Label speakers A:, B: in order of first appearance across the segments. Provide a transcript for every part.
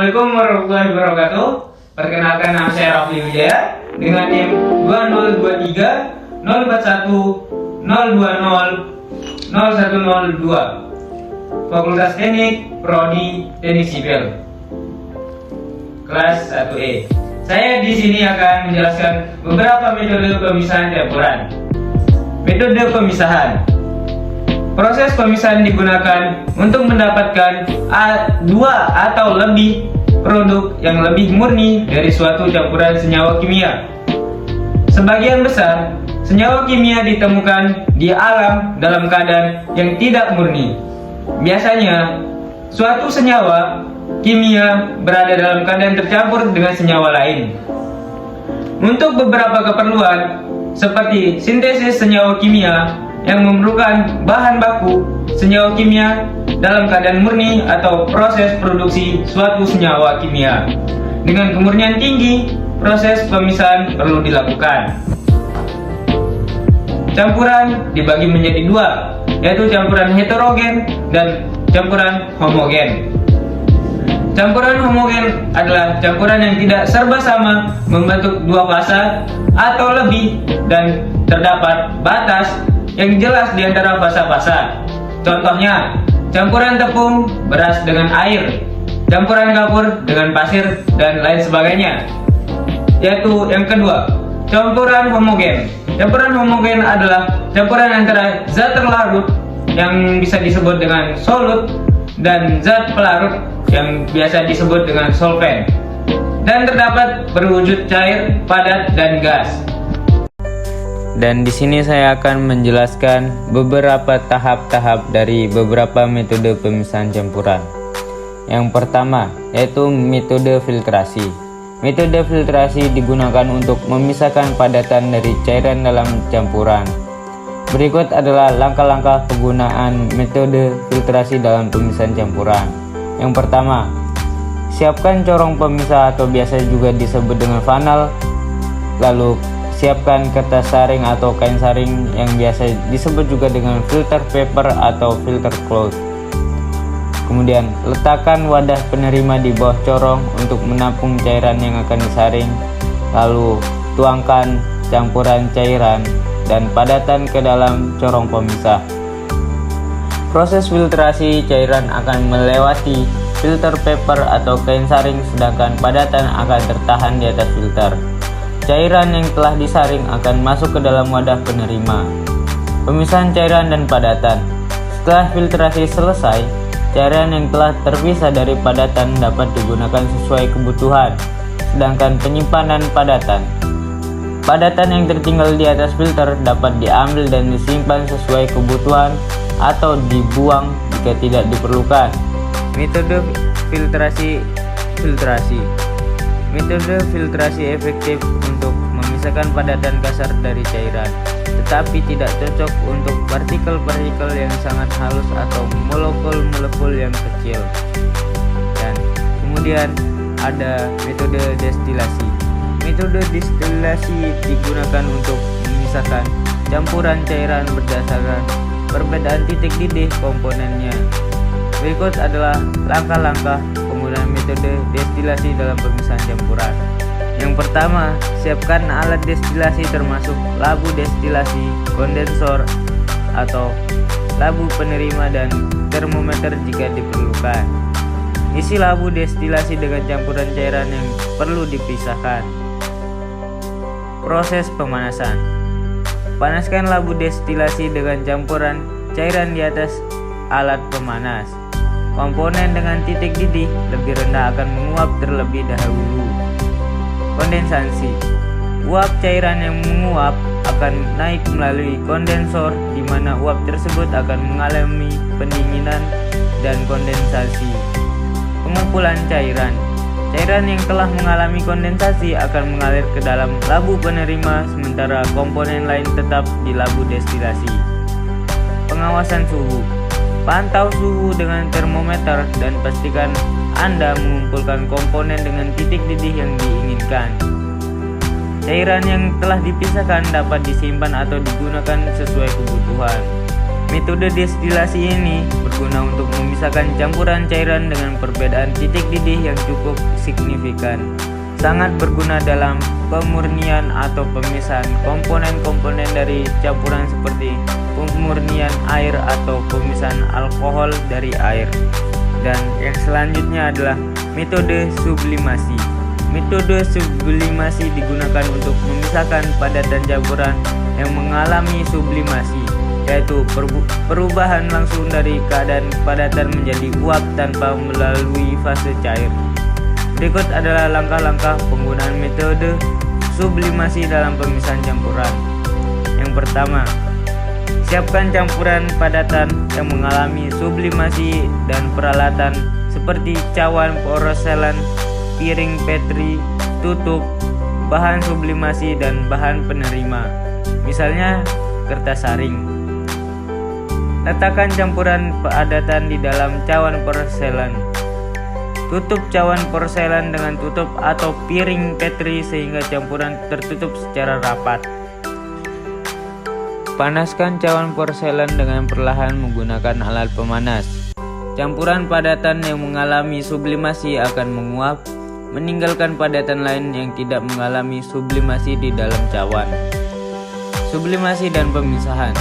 A: Assalamualaikum warahmatullahi wabarakatuh. Perkenalkan, nama saya Rafli Wijaya dengan NIM 2023 041 020 0102. Fakultas Teknik Prodi Teknik Sipil. Kelas 1E. Saya di sini akan menjelaskan beberapa metode pemisahan campuran. Metode pemisahan. Proses pemisahan digunakan untuk mendapatkan dua atau lebih produk yang lebih murni dari suatu campuran senyawa kimia. Sebagian besar senyawa kimia ditemukan di alam dalam keadaan yang tidak murni. Biasanya suatu senyawa kimia berada dalam keadaan tercampur dengan senyawa lain. Untuk beberapa keperluan seperti sintesis senyawa kimia yang memerlukan bahan baku senyawa kimia dalam keadaan murni atau proses produksi suatu senyawa kimia dengan kemurnian tinggi, proses pemisahan perlu dilakukan. Campuran dibagi menjadi dua, yaitu campuran heterogen dan campuran homogen. Campuran homogen adalah campuran yang tidak serba sama membentuk dua fasa atau lebih dan terdapat batas yang jelas di antara fasa-fasa. Contohnya, campuran tepung beras dengan air, campuran kapur dengan pasir, dan lain sebagainya. Yaitu yang kedua, campuran homogen. Campuran homogen adalah campuran antara zat terlarut yang bisa disebut dengan solut dan zat pelarut yang biasa disebut dengan solvent, dan terdapat berwujud cair, padat, dan gas. Dan di sini saya akan menjelaskan beberapa tahap-tahap dari beberapa metode pemisahan campuran. Yang pertama, yaitu metode filtrasi. Metode filtrasi digunakan untuk memisahkan padatan dari cairan dalam campuran. Berikut adalah langkah-langkah penggunaan metode filtrasi dalam pemisahan campuran. Yang pertama, siapkan corong pemisah atau biasa juga disebut dengan funnel. Lalu siapkan kertas saring atau kain saring yang biasa disebut juga dengan filter paper atau filter cloth. Kemudian letakkan wadah penerima di bawah corong untuk menampung cairan yang akan disaring. Lalu tuangkan campuran cairan dan padatan ke dalam corong pemisah. Proses filtrasi cairan akan melewati filter paper atau kain saring, sedangkan padatan akan tertahan di atas filter. Cairan yang telah disaring akan masuk ke dalam wadah penerima. Pemisahan cairan dan padatan. Setelah filtrasi selesai, cairan yang telah terpisah dari padatan dapat digunakan sesuai kebutuhan, sedangkan penyimpanan padatan yang tertinggal di atas filter dapat diambil dan disimpan sesuai kebutuhan atau dibuang jika tidak diperlukan. Metode filtrasi. Metode filtrasi efektif untuk memisahkan padatan kasar dari cairan, tetapi tidak cocok untuk partikel-partikel yang sangat halus atau molekul-molekul yang kecil. Dan kemudian ada metode destilasi. Metode destilasi digunakan untuk memisahkan campuran cairan berdasarkan perbedaan titik didih komponennya. Berikut adalah langkah-langkah penggunaan metode destilasi dalam pemisahan campuran. Yang pertama, siapkan alat destilasi termasuk labu destilasi, kondensor atau labu penerima, dan termometer jika diperlukan. Isi labu destilasi dengan campuran cairan yang perlu dipisahkan. Proses pemanasan. Panaskan labu destilasi dengan campuran cairan di atas alat pemanas. Komponen dengan titik didih lebih rendah akan menguap terlebih dahulu. Kondensasi. Uap cairan yang menguap akan naik melalui kondensor, di mana uap tersebut akan mengalami pendinginan dan kondensasi. Pengumpulan cairan. Cairan yang telah mengalami kondensasi akan mengalir ke dalam labu penerima, sementara komponen lain tetap di labu destilasi. Pengawasan suhu. Pantau suhu dengan termometer dan pastikan Anda mengumpulkan komponen dengan titik didih yang diinginkan. Cairan yang telah dipisahkan dapat disimpan atau digunakan sesuai kebutuhan. Metode destilasi ini berguna untuk memisahkan campuran cairan dengan perbedaan titik didih yang cukup signifikan. Sangat berguna dalam pemurnian atau pemisahan komponen-komponen dari campuran seperti pemurnian air atau pemisahan alkohol dari air. Dan yang selanjutnya adalah metode sublimasi. Metode sublimasi digunakan untuk memisahkan padatan campuran yang mengalami sublimasi, yaitu perubahan langsung dari keadaan padatan menjadi uap tanpa melalui fase cair. Berikut adalah langkah-langkah penggunaan metode sublimasi dalam pemisahan campuran. Yang pertama, siapkan campuran padatan yang mengalami sublimasi dan peralatan seperti cawan porselen, piring petri, tutup, bahan sublimasi dan bahan penerima, misalnya kertas saring. Letakkan campuran padatan di dalam cawan porselen. Tutup cawan porselen dengan tutup atau piring petri sehingga campuran tertutup secara rapat. Panaskan cawan porselen dengan perlahan menggunakan alat pemanas. Campuran padatan yang mengalami sublimasi akan menguap, meninggalkan padatan lain yang tidak mengalami sublimasi di dalam cawan. Sublimasi dan pemisahan.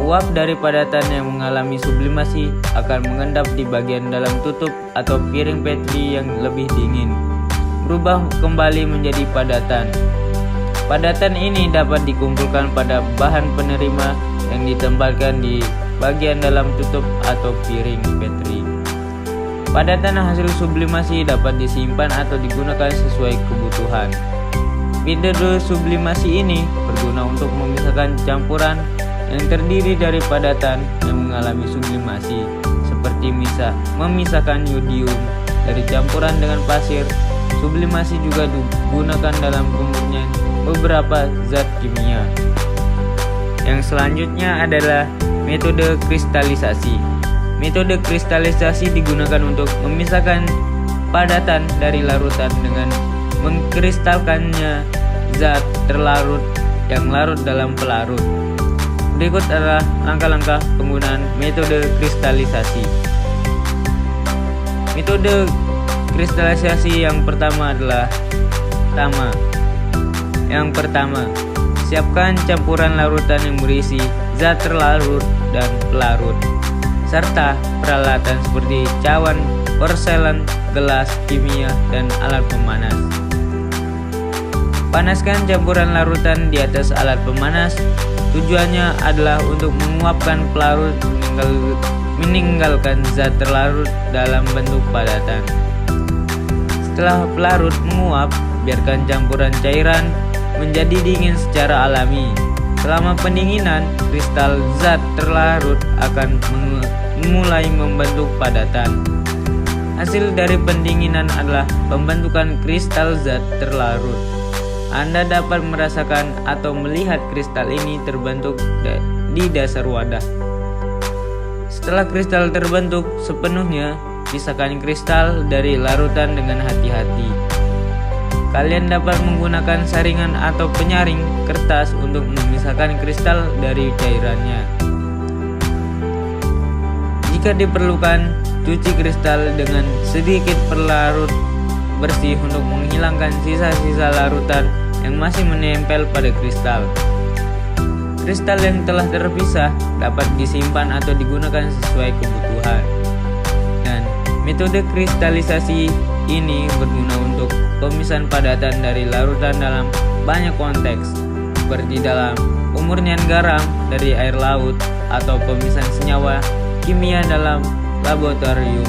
A: Uap dari padatan yang mengalami sublimasi akan mengendap di bagian dalam tutup atau piring petri yang lebih dingin, berubah kembali menjadi padatan. Padatan ini dapat dikumpulkan pada bahan penerima yang ditempatkan di bagian dalam tutup atau piring petri. Padatan hasil sublimasi dapat disimpan atau digunakan sesuai kebutuhan. Metode sublimasi ini berguna untuk memisahkan campuran yang terdiri dari padatan yang mengalami sublimasi, seperti memisahkan yodium dari campuran dengan pasir. Sublimasi juga digunakan dalam pemurnian beberapa zat kimia. Yang selanjutnya adalah metode kristalisasi. Metode kristalisasi digunakan untuk memisahkan padatan dari larutan dengan mengkristalkannya zat terlarut yang larut dalam pelarut. Berikut adalah langkah-langkah penggunaan metode kristalisasi. Metode kristalisasi yang pertama adalah siapkan campuran larutan yang berisi zat terlarut dan pelarut, serta peralatan seperti cawan, porselen, gelas, kimia, dan alat pemanas. Panaskan campuran larutan di atas alat pemanas. Tujuannya adalah untuk menguapkan pelarut meninggalkan zat terlarut dalam bentuk padatan. Setelah pelarut menguap, biarkan campuran cairan menjadi dingin secara alami. Selama pendinginan, kristal zat terlarut akan mulai membentuk padatan. Hasil dari pendinginan adalah pembentukan kristal zat terlarut. Anda dapat merasakan atau melihat kristal ini terbentuk di dasar wadah. Setelah kristal terbentuk sepenuhnya, pisahkan kristal dari larutan dengan hati-hati. Kalian dapat menggunakan saringan atau penyaring kertas untuk memisahkan kristal dari cairannya. Jika diperlukan, cuci kristal dengan sedikit pelarut bersih untuk menghilangkan sisa-sisa larutan yang masih menempel pada kristal. Kristal yang telah terpisah dapat disimpan atau digunakan sesuai kebutuhan. Dan metode kristalisasi ini berguna untuk pemisahan padatan dari larutan dalam banyak konteks, seperti dalam pemurnian garam dari air laut atau pemisahan senyawa kimia dalam laboratorium.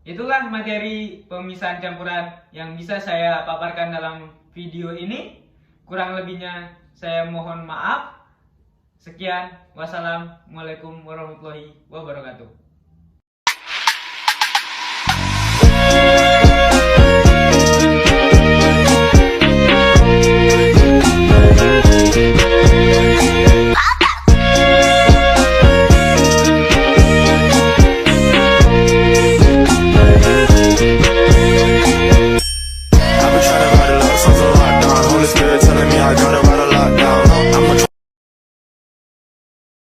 A: Itulah materi pemisahan campuran yang bisa saya paparkan dalam video ini. Kurang lebihnya saya mohon maaf. Sekian, wassalamualaikum warahmatullahi wabarakatuh.